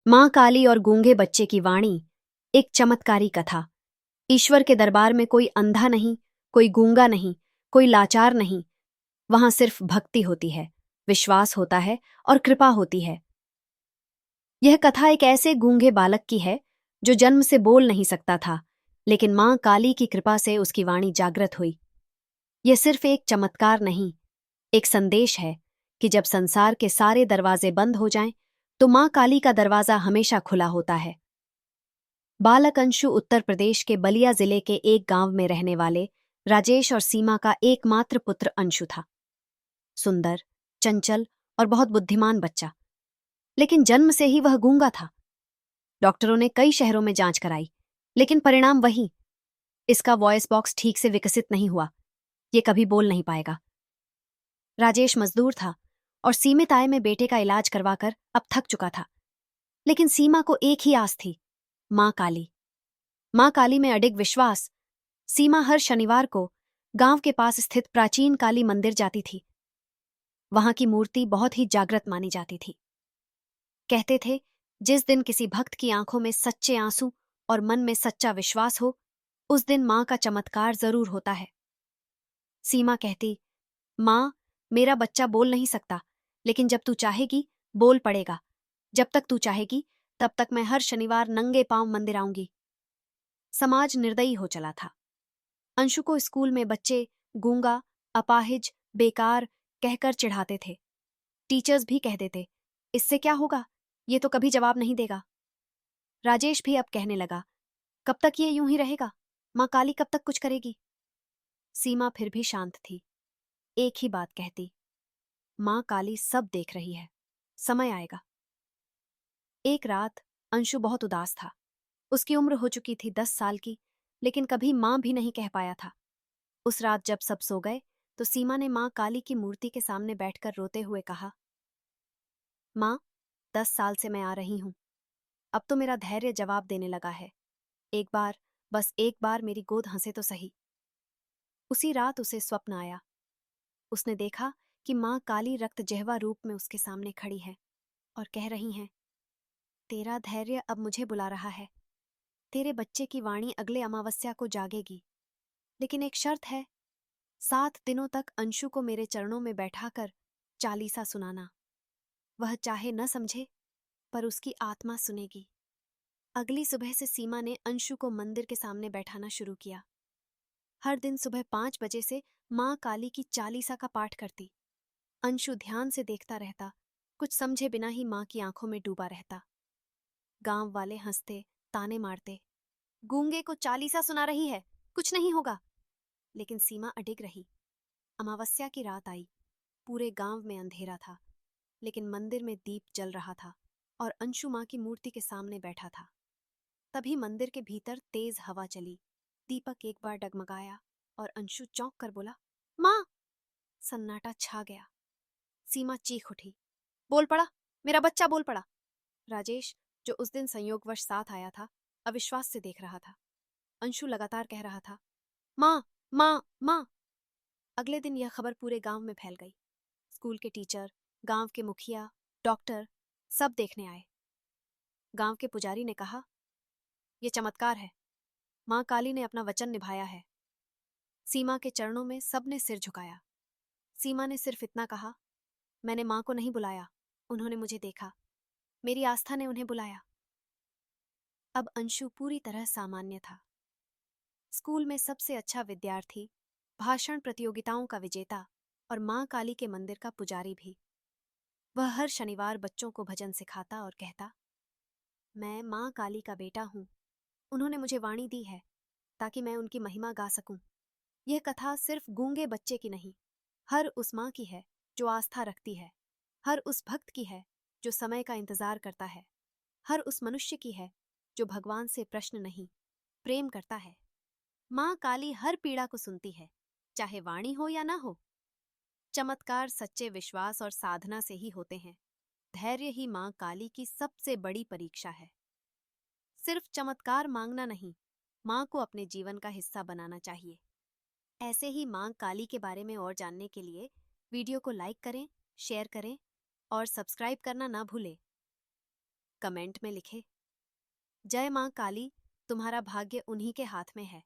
मां काली और गूंगे बच्चे की वाणी। एक चमत्कारी कथा। ईश्वर के दरबार में कोई अंधा नहीं, कोई गूंगा नहीं, कोई लाचार नहीं। वहां सिर्फ भक्ति होती है, विश्वास होता है और कृपा होती है। यह कथा एक ऐसे गूंगे बालक की है जो जन्म से बोल नहीं सकता था, लेकिन मां काली की कृपा से उसकी वाणी जागृत हुई। यह सिर्फ एक चमत्कार नहीं, एक संदेश है कि जब संसार के सारे दरवाजे बंद हो जाएं, तो मां काली का दरवाजा हमेशा खुला होता है। बालक अंशु उत्तर प्रदेश के बलिया जिले के एक गांव में रहने वाले राजेश और सीमा का एकमात्र पुत्र अंशु था। सुंदर, चंचल और बहुत बुद्धिमान बच्चा, लेकिन जन्म से ही वह गूंगा था। डॉक्टरों ने कई शहरों में जांच कराई, लेकिन परिणाम वही। इसका वॉइस बॉक्स ठीक से विकसित नहीं हुआ, ये कभी बोल नहीं पाएगा। राजेश मजदूर था और सीमित आय में बेटे का इलाज करवाकर अब थक चुका था। लेकिन सीमा को एक ही आस थी, मां काली। मां काली में अडिग विश्वास। सीमा हर शनिवार को गांव के पास स्थित प्राचीन काली मंदिर जाती थी। वहां की मूर्ति बहुत ही जागृत मानी जाती थी। कहते थे, जिस दिन किसी भक्त की आंखों में सच्चे आंसू और मन में सच्चा विश्वास हो, उस दिन मां का चमत्कार जरूर होता है। सीमा कहती, मां, मेरा बच्चा बोल नहीं सकता, लेकिन जब तू चाहेगी बोल पड़ेगा। जब तक तू चाहेगी तब तक मैं हर शनिवार नंगे पांव मंदिर आऊंगी। समाज निर्दयी हो चला था। अंशु को स्कूल में बच्चे गूंगा, अपाहिज, बेकार कहकर चिढ़ाते थे। टीचर्स भी कह देते, इससे क्या होगा, ये तो कभी जवाब नहीं देगा। राजेश भी अब कहने लगा, कब तक ये यूं ही रहेगा, मां काली कब तक कुछ करेगी। सीमा फिर भी शांत थी। एक ही बात कहती, मां काली सब देख रही है, समय आएगा। एक रात अंशु बहुत उदास था। उसकी उम्र हो चुकी थी 10 साल की, लेकिन कभी मां भी नहीं कह पाया था। उस रात जब सब सो गए, तो सीमा ने मां काली की मूर्ति के सामने बैठकर रोते हुए कहा, मां, 10 साल से मैं आ रही हूं। अब तो मेरा धैर्य जवाब देने लगा है। एक बार, बस एक बार मेरी गोद हंसे तो सही। उसी रात उसे स्वप्न आया। उसने देखा कि मां काली रक्त जहवा रूप में उसके सामने खड़ी है और कह रही हैं, तेरा धैर्य अब मुझे बुला रहा है। तेरे बच्चे की वाणी अगले अमावस्या को जागेगी, लेकिन एक शर्त है, 7 दिनों तक अंशु को मेरे चरणों में बैठाकर चालीसा सुनाना। वह चाहे न समझे, पर उसकी आत्मा सुनेगी। अगली सुबह से सीमा ने अंशु को मंदिर के सामने बैठाना शुरू किया। हर दिन सुबह 5 बजे से मां काली की चालीसा का पाठ करती। अंशु ध्यान से देखता रहता, कुछ समझे बिना ही मां की आंखों में डूबा रहता। गांव वाले हंसते, ताने मारते, गूंगे को चालीसा सुना रही है, कुछ नहीं होगा। लेकिन सीमा अडिग रही। अमावस्या की रात आई। पूरे गांव में अंधेरा था, लेकिन मंदिर में दीप जल रहा था और अंशु मां की मूर्ति के सामने बैठा था। तभी मंदिर के भीतर तेज हवा चली। दीपक एक बार डगमगाया और अंशु चौंक कर बोला, मां! सन्नाटा छा गया। सीमा चीख उठी, बोल पड़ा, मेरा बच्चा बोल पड़ा। राजेश, जो उस दिन संयोगवश साथ आया था, अविश्वास से देख रहा था। अंशु लगातार कह रहा था, मां, मां, मां। अगले दिन यह खबर पूरे गांव में फैल गई। स्कूल के टीचर, गांव के मुखिया, डॉक्टर, सब देखने आए। गांव के पुजारी ने कहा, यह चमत्कार है, मां काली ने अपना वचन निभाया है। सीमा के चरणों में सबने सिर झुकाया। सीमा ने सिर्फ इतना कहा, मैंने मां को नहीं बुलाया, उन्होंने मुझे देखा, मेरी आस्था ने उन्हें बुलाया। अब अंशु पूरी तरह सामान्य था। स्कूल में सबसे अच्छा विद्यार्थी, भाषण प्रतियोगिताओं का विजेता और मां काली के मंदिर का पुजारी भी। वह हर शनिवार बच्चों को भजन सिखाता और कहता, मैं मां काली का बेटा हूं, उन्होंने मुझे वाणी दी है ताकि मैं उनकी महिमा गा सकूं। यह कथा सिर्फ गूंगे बच्चे की नहीं, हर उस मां की है जो आस्था रखती है, हर उस भक्त की है जो समय का इंतजार करता है, हर उस मनुष्य की है जो भगवान से प्रश्न नहीं, प्रेम करता है। मां काली हर पीड़ा को सुनती है, चाहे वाणी हो या ना हो। चमत्कार सच्चे विश्वास और साधना से ही होते हैं। धैर्य ही मां काली की सबसे बड़ी परीक्षा है। सिर्फ चमत्कार मांगना नहीं, मां को अपने जीवन का हिस्सा बनाना चाहिए। ऐसे ही मां काली के बारे में और जानने के लिए वीडियो को लाइक करें, शेयर करें और सब्सक्राइब करना ना भूलें। कमेंट में लिखे। जय मां काली, तुम्हारा भाग्य उन्हीं के हाथ में है।